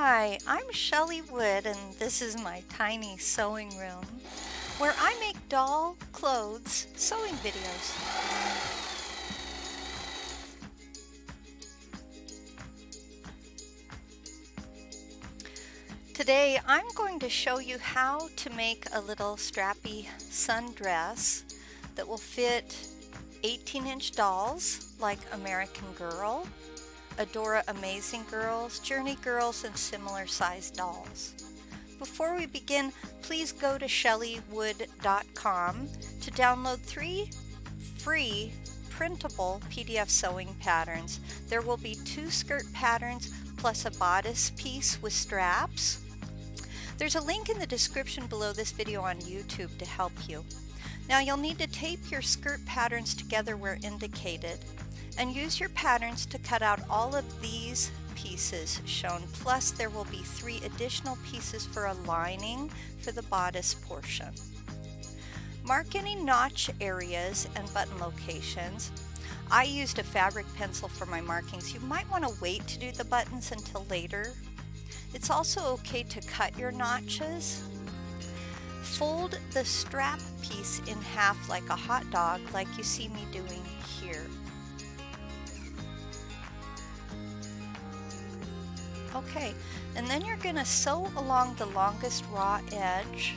Hi, I'm Shelley Wood, and this is my tiny sewing room where I make doll clothes sewing videos. Today I'm going to show you how to make a little strappy sundress that will fit 18-inch dolls like American Girl, Adora Amazing Girls, Journey Girls, and similar sized dolls. Before we begin, please go to shelleywood.com to download 3 free printable PDF sewing patterns. There will be 2 skirt patterns plus a bodice piece with straps. There's a link in the description below this video on YouTube to help you. Now you'll need to tape your skirt patterns together where indicated, and use your patterns to cut out all of these pieces shown, plus there will be 3 additional pieces for a lining for the bodice portion. Mark any notch areas and button locations. I used a fabric pencil for my markings. You might want to wait to do the buttons until later. It's also okay to cut your notches. Fold the strap piece in half like a hot dog, like you see me doing here. Okay, and then you're going to sew along the longest raw edge.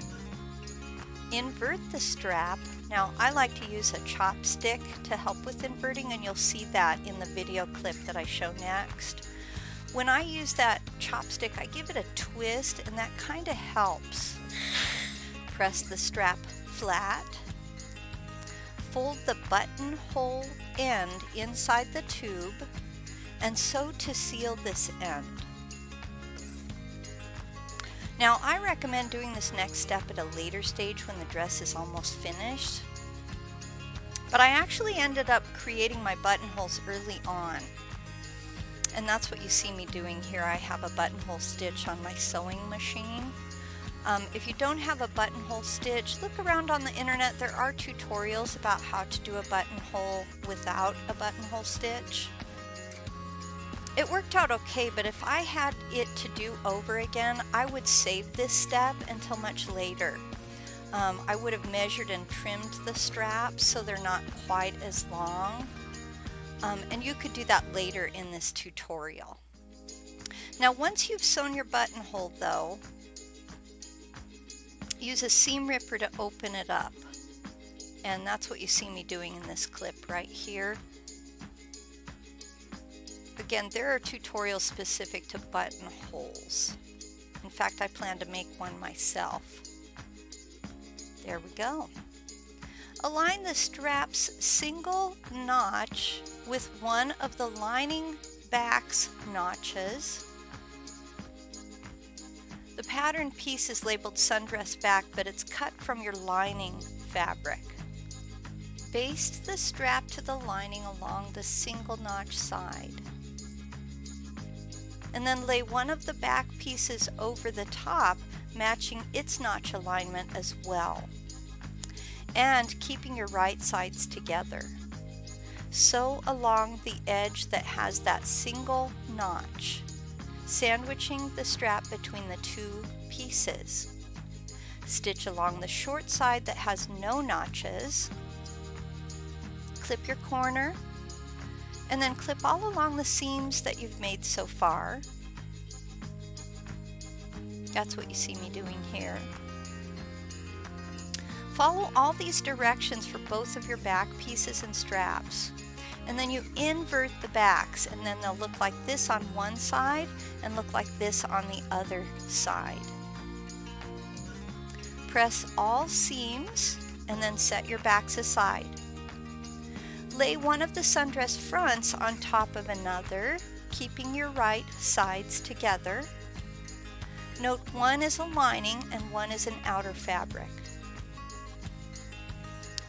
Invert the strap. Now I like to use a chopstick to help with inverting, and you'll see that in the video clip that I show next. When I use that chopstick, I give it a twist, and that kind of helps. Press the strap flat. Fold the buttonhole end inside the tube and sew to seal this end. Now I recommend doing this next step at a later stage when the dress is almost finished, but I actually ended up creating my buttonholes early on, and that's what you see me doing here. I have a buttonhole stitch on my sewing machine. If you don't have a buttonhole stitch, look around on the internet. There are tutorials about how to do a buttonhole without a buttonhole stitch. It worked out okay, but if I had it to do over again, I would save this step until much later. I would have measured and trimmed the straps so they're not quite as long. And you could do that later in this tutorial. Now once you've sewn your buttonhole though, use a seam ripper to open it up. And that's what you see me doing in this clip right here. Again, there are tutorials specific to buttonholes. In fact, I plan to make one myself. There we go. Align the strap's single notch with one of the lining back's notches. The pattern piece is labeled sundress back, but it's cut from your lining fabric. Baste the strap to the lining along the single notch side, and then lay one of the back pieces over the top, matching its notch alignment as well, and keeping your right sides together. Sew along the edge that has that single notch, sandwiching the strap between the 2 pieces. Stitch along the short side that has no notches. Clip your corner, and then clip all along the seams that you've made so far. That's what you see me doing here. Follow all these directions for both of your back pieces and straps. And then you invert the backs, and then they'll look like this on one side and look like this on the other side. Press all seams and then set your backs aside. Lay one of the sundress fronts on top of another, keeping your right sides together. Note one is a lining and one is an outer fabric.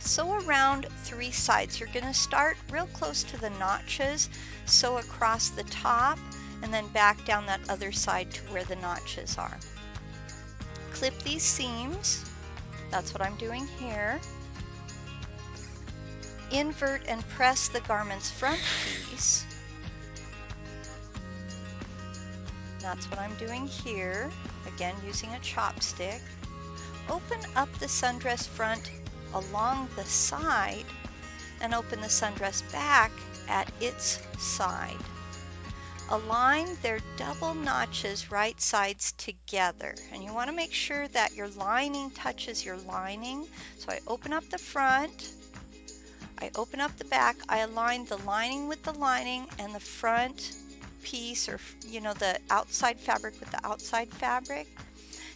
Sew around 3 sides. You're going to start real close to the notches, sew across the top, and then back down that other side to where the notches are. Clip these seams. That's what I'm doing here. Invert and press the garment's front piece. That's what I'm doing here, again using a chopstick. Open up the sundress front along the side and open the sundress back at its side. Align their double notches right sides together, and you want to make sure that your lining touches your lining. So I open up the front, I open up the back, I align the lining with the lining and the front piece, or the outside fabric with the outside fabric.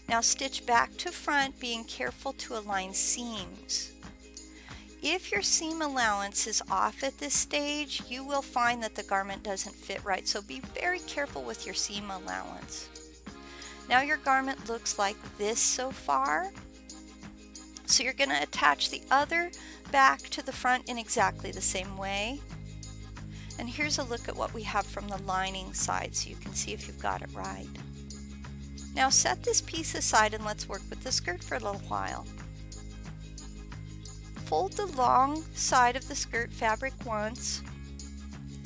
Now stitch back to front, being careful to align seams. If your seam allowance is off at this stage, you will find that the garment doesn't fit right, so be very careful with your seam allowance. Now your garment looks like this so far. So you're going to attach the other back to the front in exactly the same way. And here's a look at what we have from the lining side so you can see if you've got it right. Now set this piece aside and let's work with the skirt for a little while. Fold the long side of the skirt fabric once,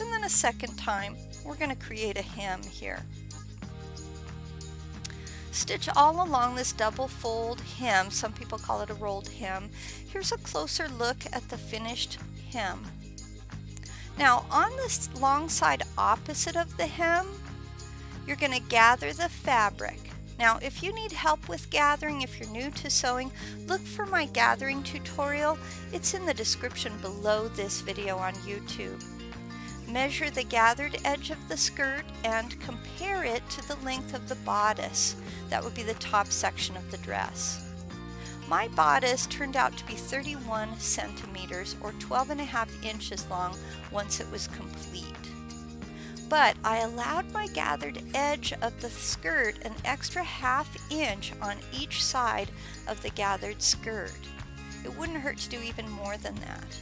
and then a second time. We're going to create a hem here. Stitch all along this double fold hem. Some people call it a rolled hem. Here's a closer look at the finished hem. Now on this long side opposite of the hem, you're going to gather the fabric. Now, if you need help with gathering, if you're new to sewing, look for my gathering tutorial. It's in the description below this video on YouTube. Measure the gathered edge of the skirt and compare it to the length of the bodice. That would be the top section of the dress. My bodice turned out to be 31 centimeters or 12.5 inches long once it was complete. But I allowed my gathered edge of the skirt an extra ½ inch on each side of the gathered skirt. It wouldn't hurt to do even more than that.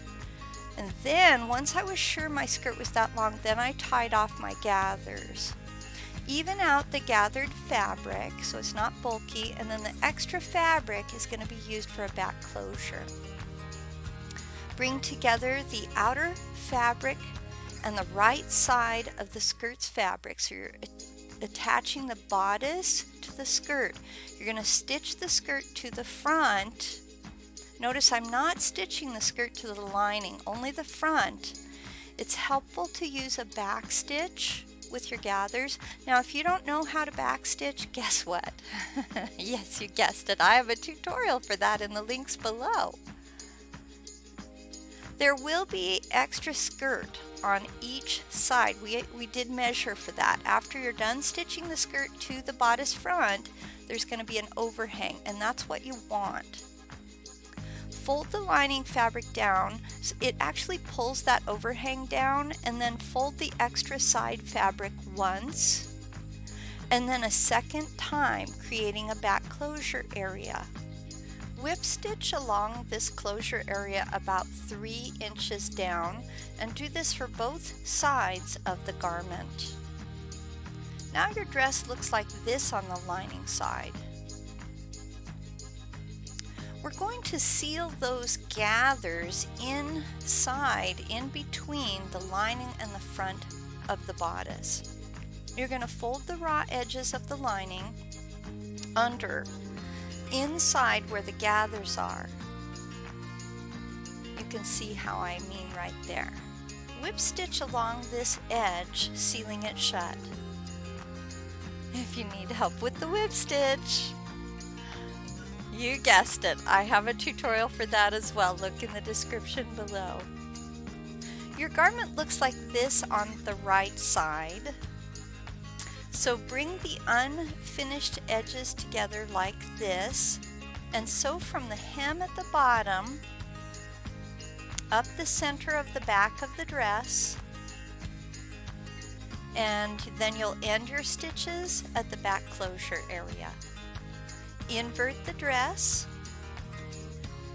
And then once I was sure my skirt was that long, then I tied off my gathers. Even out the gathered fabric so it's not bulky, and then the extra fabric is going to be used for a back closure. Bring together the outer fabric and the right side of the skirt's fabric. So you're attaching the bodice to the skirt. You're going to stitch the skirt to the front. Notice I'm not stitching the skirt to the lining, only the front. It's helpful to use a back stitch with your gathers. Now if you don't know how to back stitch, guess what? Yes, you guessed it. I have a tutorial for that in the links below. There will be extra skirt on each side. We did measure for that. After you're done stitching the skirt to the bodice front, there's going to be an overhang, and that's what you want. Fold the lining fabric down. It actually pulls that overhang down, and then fold the extra side fabric once, and then a second time, creating a back closure area. Whip stitch along this closure area about 3 inches down, and do this for both sides of the garment. Now your dress looks like this on the lining side. We're going to seal those gathers inside, in between the lining and the front of the bodice. You're going to fold the raw edges of the lining under, inside where the gathers are. You can see how I mean right there. Whip stitch along this edge, sealing it shut. If you need help with the whip stitch, you guessed it, I have a tutorial for that as well. Look in the description below. Your garment looks like this on the right side. So bring the unfinished edges together like this, and sew from the hem at the bottom up the center of the back of the dress, and then you'll end your stitches at the back closure area. Invert the dress,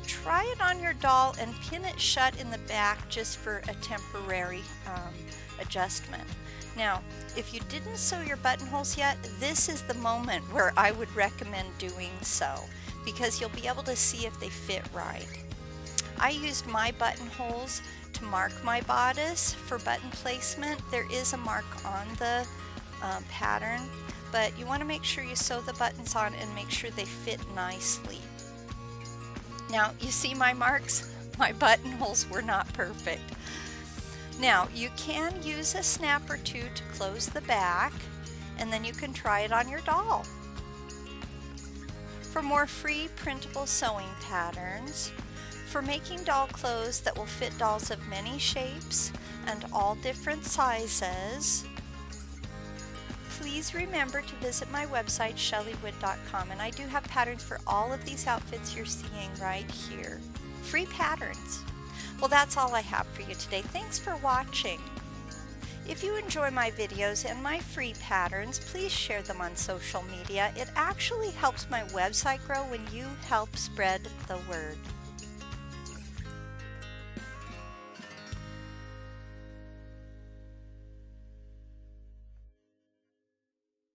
try it on your doll, and pin it shut in the back just for a temporary adjustment. Now, if you didn't sew your buttonholes yet, this is the moment where I would recommend doing so, because you'll be able to see if they fit right. I used my buttonholes to mark my bodice for button placement. There is a mark on the pattern, but you want to make sure you sew the buttons on and make sure they fit nicely. Now you see my marks? My buttonholes were not perfect. Now you can use a snap or two to close the back, and then you can try it on your doll. For more free printable sewing patterns, for making doll clothes that will fit dolls of many shapes and all different sizes, please remember to visit my website shellywood.com, and I do have patterns for all of these outfits you're seeing right here. Free patterns. Well, that's all I have for you today. Thanks for watching. If you enjoy my videos and my free patterns, please share them on social media. It actually helps my website grow when you help spread the word.